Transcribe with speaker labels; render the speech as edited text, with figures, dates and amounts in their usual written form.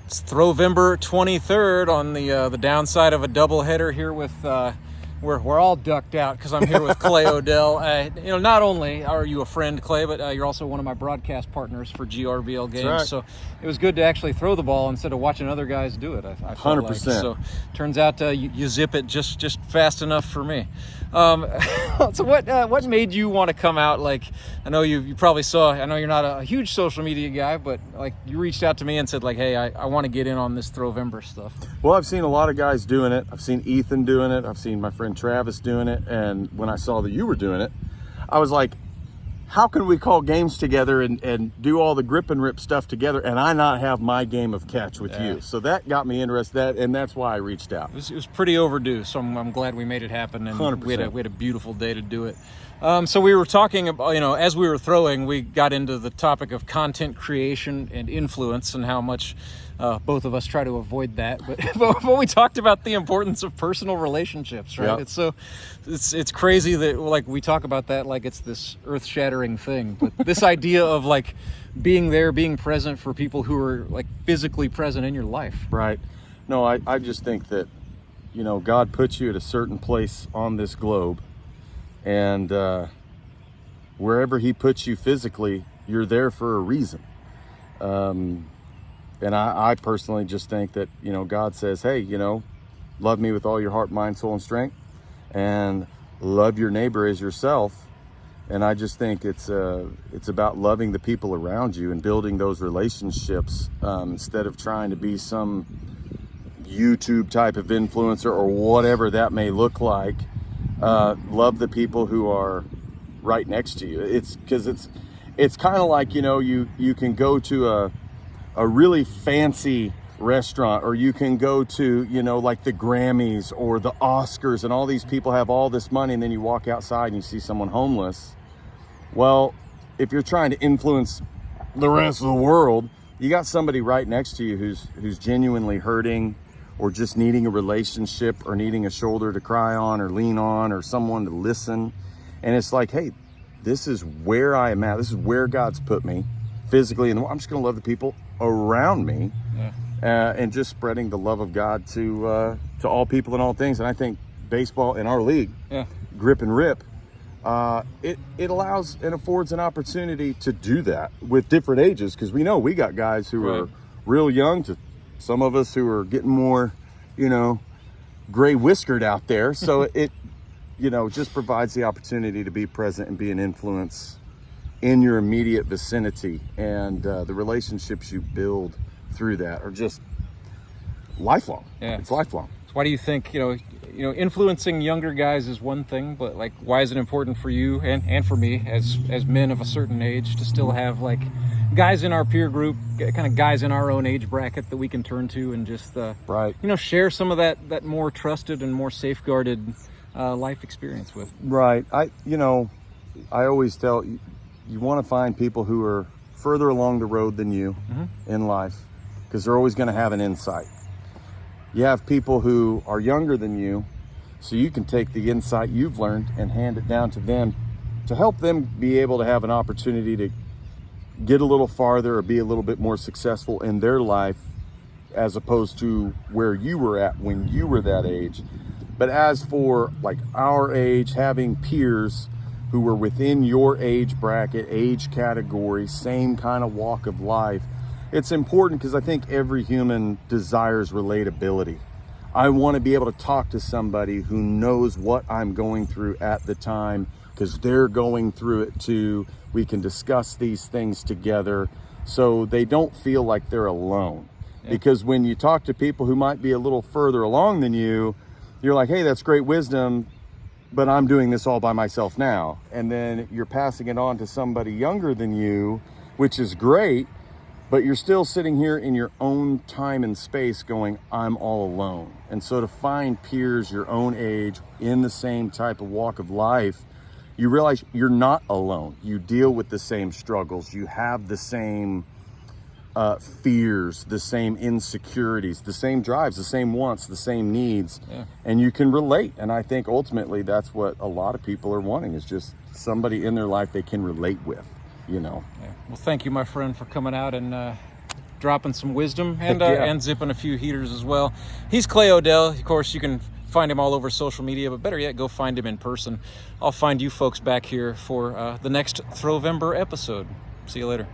Speaker 1: It's Throwvember 23rd on the downside of a doubleheader here with we're all ducked out because I'm here with Clay Odell. Not only are you a friend, Clay, but you're also one of my broadcast partners for GRBL games.
Speaker 2: Right.
Speaker 1: So it was good to actually throw the ball instead of watching other guys do it. I felt
Speaker 2: 100%.
Speaker 1: like. So turns out you zip it just fast enough for me. So what made you want to come out? Like, I know you probably saw. I know you're not a huge social media guy, but like you reached out to me and said like, hey, I want to get in on this Throwvember stuff.
Speaker 2: Well, I've seen a lot of guys doing it. I've seen Ethan doing it. I've seen my friend Travis doing it. And when I saw that you were doing it, I was like, how can we call games together and do all the grip and rip stuff together and I not have my game of catch with you? So that got me interested, and that's why I reached out.
Speaker 1: It was pretty overdue, so I'm glad we made it happen, and
Speaker 2: 100%.
Speaker 1: we had a beautiful day to do it. So we were talking about, as we were throwing, we got into the topic of content creation and influence and how much both of us try to avoid that. But we talked about the importance of personal relationships, right?
Speaker 2: Yep.
Speaker 1: It's crazy that like we talk about that like it's this earth-shattering thing. But this idea of like being there, being present for people who are like physically present in your life.
Speaker 2: Right. No, I just think that, God puts you at a certain place on this globe, and wherever he puts you physically, you're there for a reason. And I personally just think that, God says, hey, love me with all your heart, mind, soul, and strength, and love your neighbor as yourself. And I just think it's about loving the people around you and building those relationships, instead of trying to be some YouTube type of influencer or whatever that may look like. Love the people who are right next to you. It's because it's kind of like, you can go to a really fancy restaurant, or you can go to, like the Grammys or the Oscars, and all these people have all this money, and then you walk outside and you see someone homeless. Well, if you're trying to influence the rest of the world, you got somebody right next to you who's genuinely hurting, or just needing a relationship, or needing a shoulder to cry on or lean on, or someone to listen. And it's like, hey, this is where I am at. This is where God's put me physically, and I'm just going to love the people around me. And just spreading the love of God to all people and all things. And I think baseball in our league, grip and rip, it allows and affords an opportunity to do that with different ages, because we know we got guys who are real young to some of us who are getting more, gray whiskered out there. So it, just provides the opportunity to be present and be an influence in your immediate vicinity. And the relationships you build through that are just lifelong. It's lifelong.
Speaker 1: So why do you think, influencing younger guys is one thing, but like, why is it important for you and for me as men of a certain age to still have like guys in our peer group, kind of guys in our own age bracket that we can turn to and just, share some of that more trusted and more safeguarded life experience with?
Speaker 2: Right. I always tell you want to find people who are further along the road than you in life, because they're always going to have an insight. You have people who are younger than you, so you can take the insight you've learned and hand it down to them to help them be able to have an opportunity to get a little farther or be a little bit more successful in their life, as opposed to where you were at when you were that age. But as for like our age, having peers who were within your age bracket, age category, same kind of walk of life, it's important, because I think every human desires relatability. I want to be able to talk to somebody who knows what I'm going through at the time, because they're going through it too. We can discuss these things together so they don't feel like they're alone. Because when you talk to people who might be a little further along than you, you're like, hey, that's great wisdom, but I'm doing this all by myself now. And then you're passing it on to somebody younger than you, which is great, but you're still sitting here in your own time and space going, I'm all alone. And so to find peers your own age in the same type of walk of life, you realize you're not alone. You deal with the same struggles. You have the same fears, the same insecurities, the same drives, the same wants, the same needs, and you can relate. And I think ultimately that's what a lot of people are wanting, is just somebody in their life they can relate with,
Speaker 1: Well, thank you, my friend, for coming out and dropping some wisdom and
Speaker 2: Yeah.
Speaker 1: and zipping a few heaters as well. He's Clay Odell. Of course, you can find him all over social media, but better yet, go find him in person. I'll find you folks back here for the next Throwvember episode. See you later.